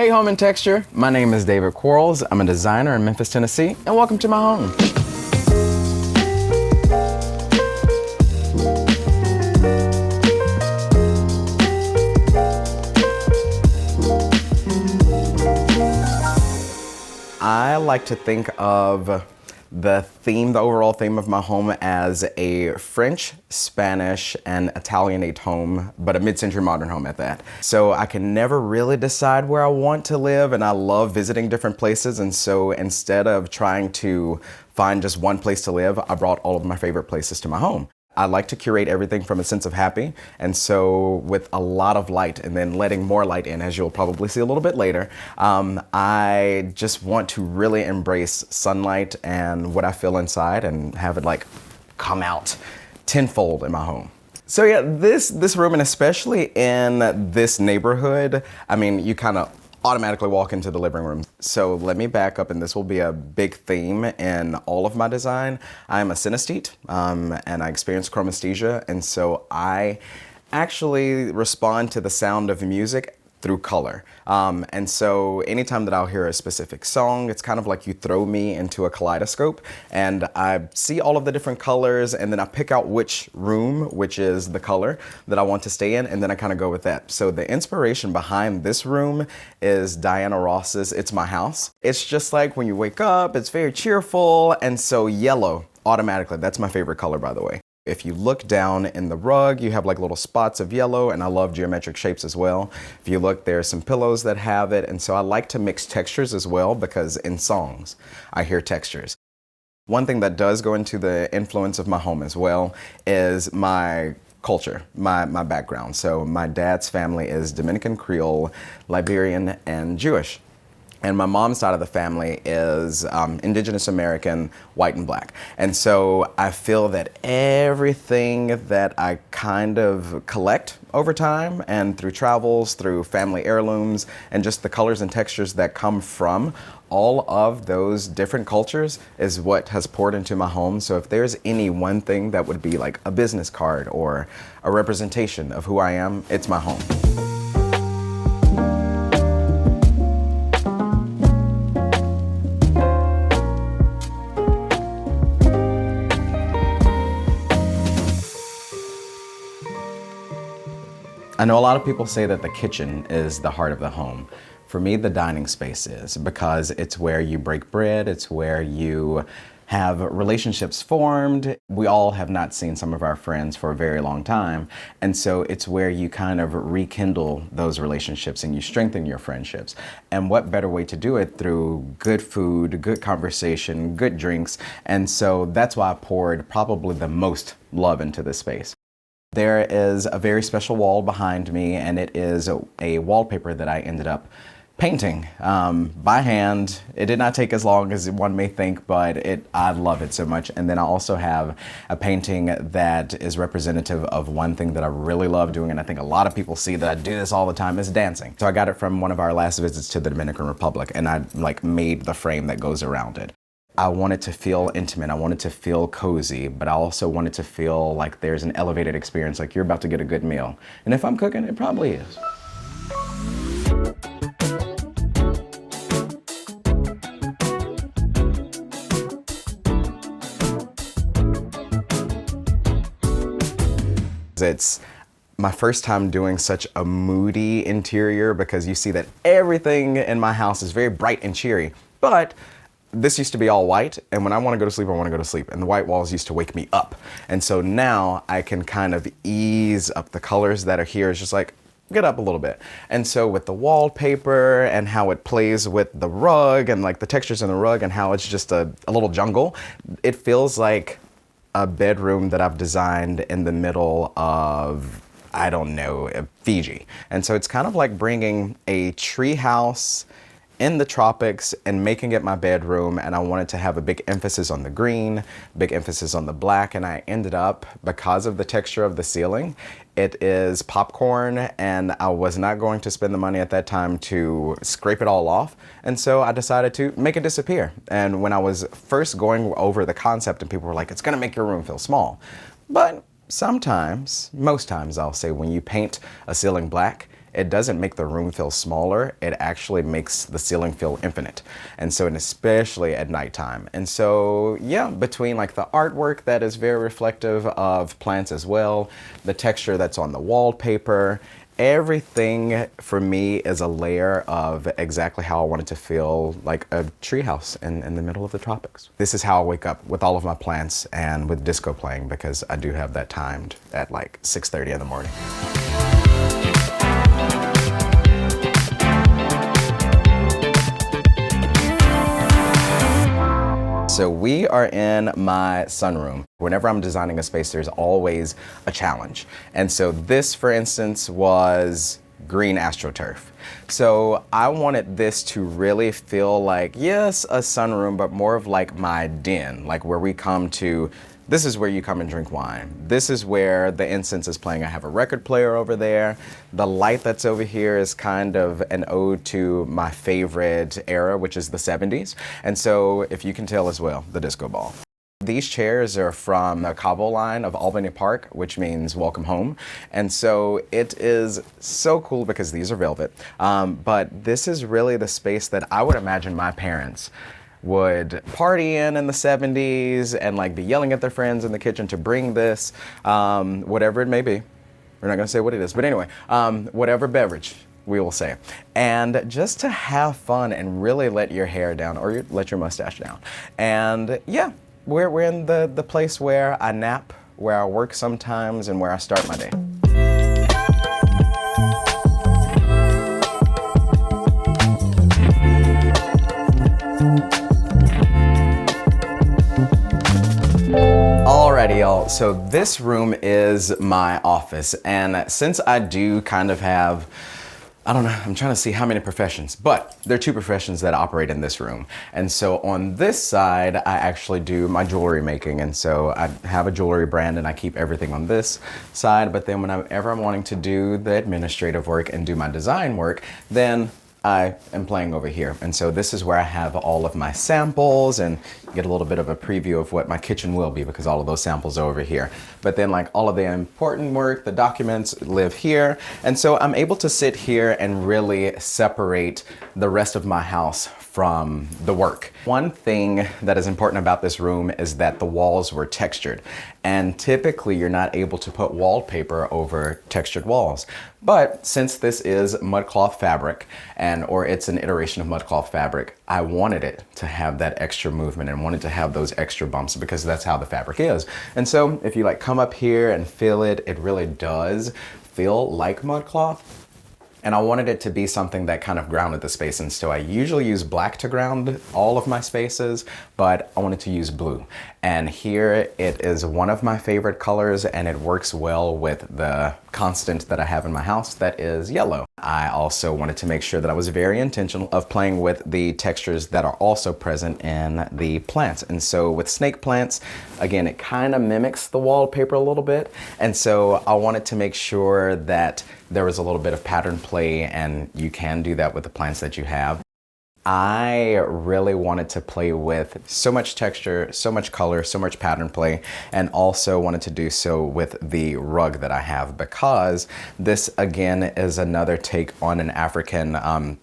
Hey Home and Texture, my name is David Quarles. I'm a designer in Memphis, Tennessee, and welcome to my home. I like to think of the overall theme of my home as a French, Spanish, and Italianate home, but a mid-century modern home at that. So I can never really decide where I want to live, and I love visiting different places, and so instead of trying to find just one place to live, I brought all of my favorite places to my home. I like to curate everything from a sense of happy, and so with a lot of light and then letting more light in, as you'll probably see a little bit later, I just want to really embrace sunlight and what I feel inside and have it like come out tenfold in my home. So yeah, this room, and especially in this neighborhood, I mean, you kind of automatically walk into the living room. So let me back up, and this will be a big theme in all of my design. I'm a synesthete, and I experience chromesthesia, and so I actually respond to the sound of music through color. And so anytime that I'll hear a specific song, it's kind of like you throw me into a kaleidoscope, and I see all of the different colors, and then I pick out which room, which is the color that I want to stay in, and then I kind of go with that. So the inspiration behind this room is Diana Ross's It's My House. It's just like when you wake up, it's very cheerful, and so yellow, automatically, that's my favorite color, by the way. If you look down in the rug, you have like little spots of yellow, and I love geometric shapes as well. If you look, there's some pillows that have it, and so I like to mix textures as well, because in songs, I hear textures. One thing that does go into the influence of my home as well is my culture, my background. So my dad's family is Dominican, Creole, Liberian, and Jewish. And my mom's side of the family is Indigenous American, white and black. And so I feel that everything that I kind of collect over time and through travels, through family heirlooms, and just the colors and textures that come from all of those different cultures is what has poured into my home. So if there's any one thing that would be like a business card or a representation of who I am, it's my home. I know a lot of people say that the kitchen is the heart of the home. For me, the dining space is, because it's where you break bread, it's where you have relationships formed. We all have not seen some of our friends for a very long time, and so it's where you kind of rekindle those relationships and you strengthen your friendships. And what better way to do it through good food, good conversation, good drinks, and so that's why I poured probably the most love into this space. There is a very special wall behind me, and it is a wallpaper that I ended up painting by hand. It did not take as long as one may think, but I love it so much. And then I also have a painting that is representative of one thing that I really love doing, and I think a lot of people see that I do this all the time, is dancing. So I got it from one of our last visits to the Dominican Republic, and I made the frame that goes around it. I want it to feel intimate, I want it to feel cozy, but I also want it to feel like there's an elevated experience, like you're about to get a good meal. And if I'm cooking, it probably is. It's my first time doing such a moody interior, because you see that everything in my house is very bright and cheery, but this used to be all white, and when I want to go to sleep, I want to go to sleep, and the white walls used to wake me up. And so now I can kind of ease up the colors that are here. It's just like, get up a little bit. And so with the wallpaper and how it plays with the rug and like the textures in the rug and how it's just a little jungle, it feels like a bedroom that I've designed in the middle of, I don't know, Fiji. And so it's kind of like bringing a tree house in the tropics and making it my bedroom, and I wanted to have a big emphasis on the green, big emphasis on the black, and I ended up, because of the texture of the ceiling, it is popcorn, and I was not going to spend the money at that time to scrape it all off, and so I decided to make it disappear. And when I was first going over the concept, and people were like, it's gonna make your room feel small, but sometimes, most times I'll say, when you paint a ceiling black, it doesn't make the room feel smaller. It actually makes the ceiling feel infinite. And so, and especially at nighttime. And so, yeah, between like the artwork that is very reflective of plants as well, the texture that's on the wallpaper, everything for me is a layer of exactly how I want it to feel, like a treehouse in the middle of the tropics. This is how I wake up with all of my plants and with disco playing, because I do have that timed at like 6:30 in the morning. So we are in my sunroom. Whenever I'm designing a space, there's always a challenge. And so this, for instance, was green astroturf. So I wanted this to really feel like, yes, a sunroom, but more of like my den, like where we come to. This is where you come and drink wine. This is where the incense is playing. I have a record player over there. The light that's over here is kind of an ode to my favorite era, which is the 70s. And so, if you can tell as well, the disco ball. These chairs are from the Cabo line of Albany Park, which means welcome home. And so it is so cool because these are velvet. But this is really the space that I would imagine my parents would party in the 70s and like be yelling at their friends in the kitchen to bring this, whatever it may be. We're not gonna say what it is, but anyway, whatever beverage we will say. And just to have fun and really let your hair down or let your mustache down. And yeah, we're in the place where I nap, where I work sometimes, and where I start my day. Alrighty, y'all, so this room is my office, and since I do kind of have, I don't know, I'm trying to see how many professions, but there are two professions that operate in this room. And so on this side, I actually do my jewelry making, and so I have a jewelry brand and I keep everything on this side, but then whenever I'm wanting to do the administrative work and do my design work, then I am playing over here. And so this is where I have all of my samples, and you get a little bit of a preview of what my kitchen will be because all of those samples are over here. But then like all of the important work, the documents live here. And so I'm able to sit here and really separate the rest of my house from the work. One thing that is important about this room is that the walls were textured. And typically you're not able to put wallpaper over textured walls. But since this is mudcloth fabric, or it's an iteration of mudcloth fabric, I wanted it to have that extra movement and wanted to have those extra bumps because that's how the fabric is. And so if you like come up here and feel it, it really does feel like mudcloth. And I wanted it to be something that kind of grounded the space. And so I usually use black to ground all of my spaces, but I wanted to use blue. And here it is one of my favorite colors, and it works well with the constant that I have in my house that is yellow. I also wanted to make sure that I was very intentional of playing with the textures that are also present in the plants. And so with snake plants, again, it kind of mimics the wallpaper a little bit. And so I wanted to make sure that there was a little bit of pattern play, and you can do that with the plants that you have. I really wanted to play with so much texture, so much color, so much pattern play, and also wanted to do so with the rug that I have because this again is another take on an African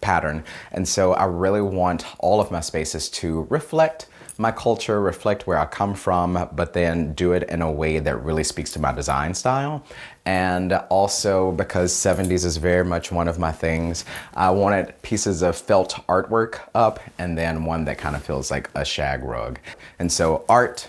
pattern. And so I really want all of my spaces to reflect my culture, reflect where I come from, but then do it in a way that really speaks to my design style. And also because 70s is very much one of my things, I wanted pieces of felt artwork up and then one that kind of feels like a shag rug. And so art,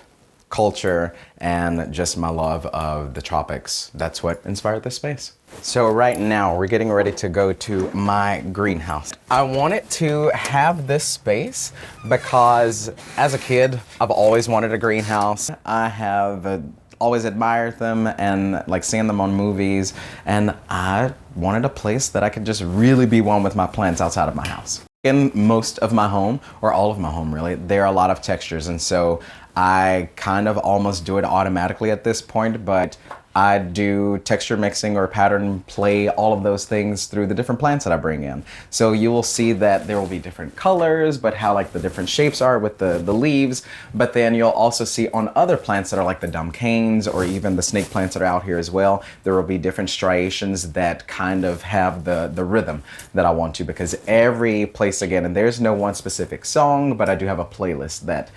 culture, and just my love of the tropics, that's what inspired this space. So right now we're getting ready to go to my greenhouse. I wanted to have this space because as a kid, I've always wanted a greenhouse. I have always admired them and like seeing them on movies, and I wanted a place that I could just really be one with my plants outside of my house. In most of my home, or all of my home really, there are a lot of textures, and so I kind of almost do it automatically at this point, but I do texture mixing or pattern play, all of those things through the different plants that I bring in. So you will see that there will be different colors, but how like the different shapes are with the leaves. But then you'll also see on other plants that are like the dumb canes or even the snake plants that are out here as well, there will be different striations that kind of have the rhythm that I want to, because every place, again, and there's no one specific song, but I do have a playlist that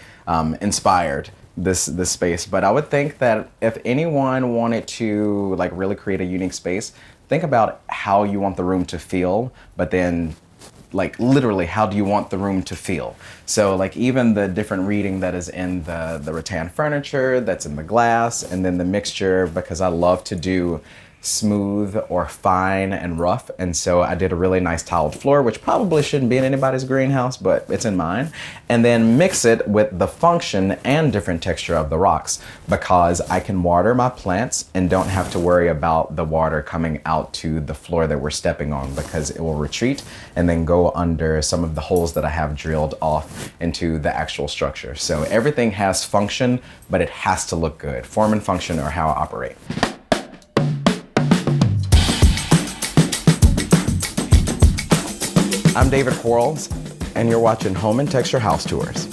inspired this space. But I would think that if anyone wanted to like really create a unique space, think about how you want the room to feel, but then like literally how do you want the room to feel. So like even the different reading that is in the rattan furniture, that's in the glass, and then the mixture, because I love to do smooth or fine and rough, and so I did a really nice tiled floor, which probably shouldn't be in anybody's greenhouse, but it's in mine, and then mix it with the function and different texture of the rocks, because I can water my plants and don't have to worry about the water coming out to the floor that we're stepping on, because it will retreat and then go under some of the holes that I have drilled off into the actual structure. So everything has function, but it has to look good. Form and function are how I operate. I'm David Quarles, and you're watching Home and Texture House Tours.